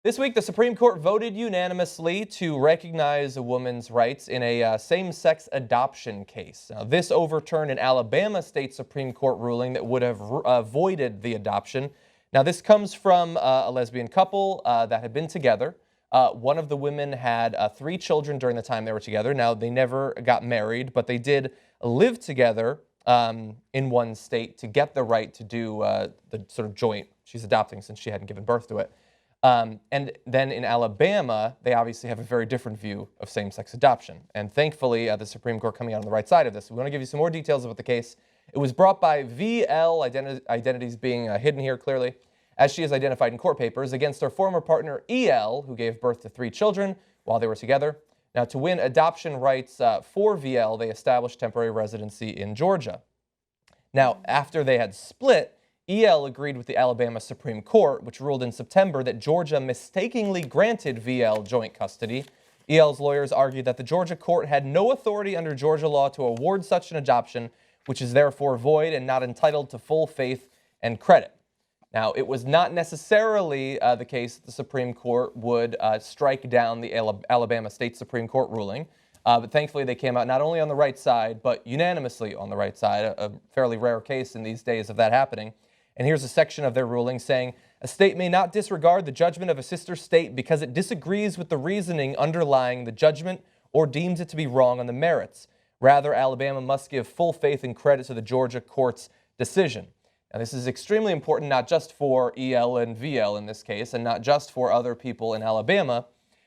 This week, the Supreme Court voted unanimously to recognize a woman's rights in a same-sex adoption case. Now, this overturned an Alabama state Supreme Court ruling that would have avoided the adoption. Now, this comes from a lesbian couple that had been together. One of the women had 3 children during the time they were together. Now, they never got married, but they did live together in one state to get the right to do the sort of joint. She's adopting since she hadn't given birth to it. And then in Alabama, they obviously have a very different view of same-sex adoption. And thankfully, the Supreme Court coming out on the right side of this. We want to give you some more details about the case. It was brought by VL, identities being hidden here clearly, as she is identified in court papers, against her former partner EL, who gave birth to 3 children while they were together. Now, to win adoption rights for VL, they established temporary residency in Georgia. Now, after they had split, EL agreed with the Alabama Supreme Court, which ruled in September that Georgia mistakenly granted VL joint custody. EL's lawyers argued that the Georgia court had no authority under Georgia law to award such an adoption, which is therefore void and not entitled to full faith and credit. Now, it was not necessarily the case that the Supreme Court would strike down the Alabama State Supreme Court ruling, but thankfully they came out not only on the right side, but unanimously on the right side, a fairly rare case in these days of that happening. And here's a section of their ruling saying, a state may not disregard the judgment of a sister state because it disagrees with the reasoning underlying the judgment or deems it to be wrong on the merits. Rather, Alabama must give full faith and credit to the Georgia court's decision. Now, this is extremely important not just for EL and VL in this case, and not just for other people in Alabama,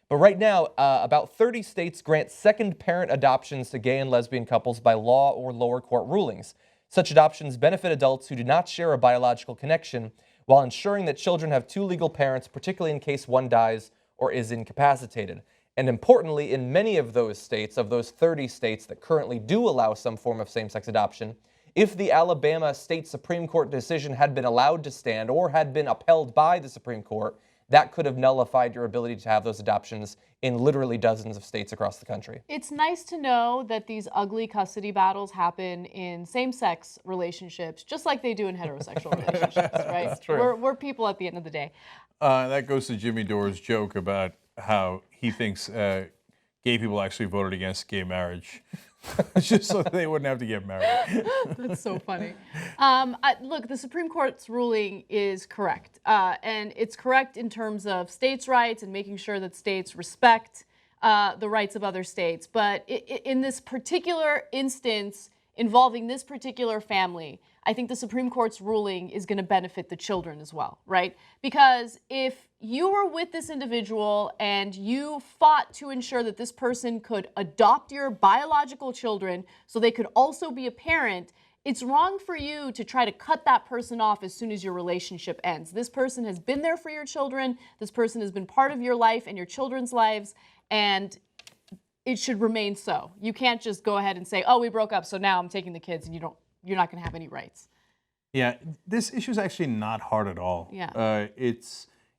but right now, about 30 states grant second parent adoptions to gay and lesbian couples by law or lower court rulings. Such adoptions benefit adults who do not share a biological connection while ensuring that children have 2 legal parents, particularly in case one dies or is incapacitated. And importantly, in many of those states, of those 30 states that currently do allow some form of same-sex adoption, if the Alabama State Supreme Court decision had been allowed to stand or had been upheld by the Supreme Court, that could have nullified your ability to have those adoptions in literally dozens of states across the country. It's nice to know that these ugly custody battles happen in same-sex relationships, just like they do in heterosexual relationships, right? That's true. We're people at the end of the day. That goes to Jimmy Dore's joke about how he thinks gay people actually voted against gay marriage. Just so they wouldn't have to get married. That's so funny. Look, the Supreme Court's ruling is correct. And it's correct in terms of states' rights and making sure that states respect the rights of other states. But in this particular instance involving this particular family, I think the Supreme Court's ruling is going to benefit the children as well, right? Because if you were with this individual and you fought to ensure that this person could adopt your biological children so they could also be a parent, it's wrong for you to try to cut that person off as soon as your relationship ends. This person has been there for your children. This person has been part of your life and your children's lives, and it should remain so. You can't just go ahead and say, oh, we broke up, so now I'm taking the kids, and you're not going to have any rights. Yeah, this issue is actually not hard at all. Yeah.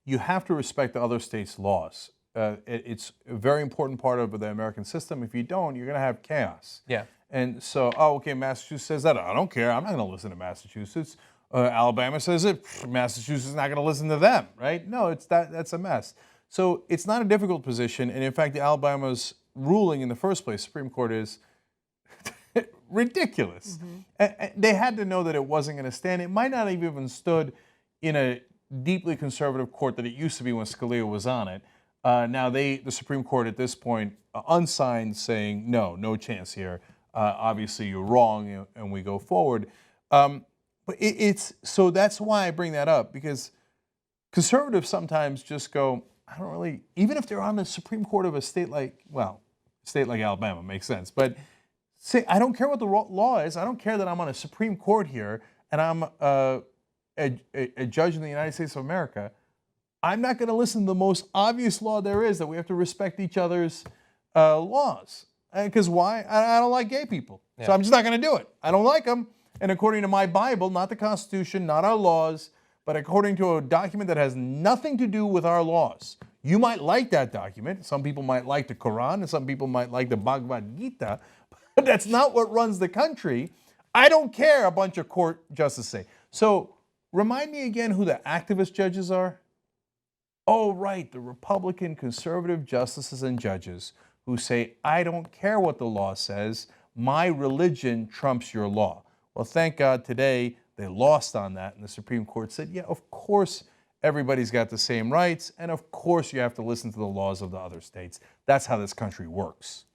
You have to respect the other states' laws. It's a very important part of the American system. If you don't, you're going to have chaos. Yeah. And so, oh, okay, Massachusetts says that. I don't care. I'm not going to listen to Massachusetts. Alabama says it. Massachusetts is not going to listen to them, right? No, that's a mess. So it's not a difficult position. And in fact, the Alabama's ruling in the first place, Supreme Court, is ridiculous. Mm-hmm. They had to know that it wasn't going to stand. It might not have even stood in a deeply conservative court that it used to be when Scalia was on it. Now the Supreme Court at this point unsigned saying, no chance here. Obviously you're wrong, and we go forward. But so that's why I bring that up, because conservatives sometimes just go, I don't really, even if they're on the Supreme Court of a state like Alabama, makes sense. But say, I don't care what the law is. I don't care that I'm on a Supreme Court here and I'm a judge in the United States of America. I'm not going to listen to the most obvious law there is, that we have to respect each other's laws. Because why? I don't like gay people. Yeah. So I'm just not going to do it. I don't like them. And according to my Bible, not the Constitution, not our laws, but according to a document that has nothing to do with our laws. You might like that document. Some people might like the Quran, and some people might like the Bhagavad Gita, but that's not what runs the country. I don't care, a bunch of court justices say. So remind me again who the activist judges are. Oh, right, the Republican conservative justices and judges who say, I don't care what the law says, my religion trumps your law. Well, thank God today they lost on that, and the Supreme Court said, yeah, of course everybody's got the same rights, and of course you have to listen to the laws of the other states. That's how this country works.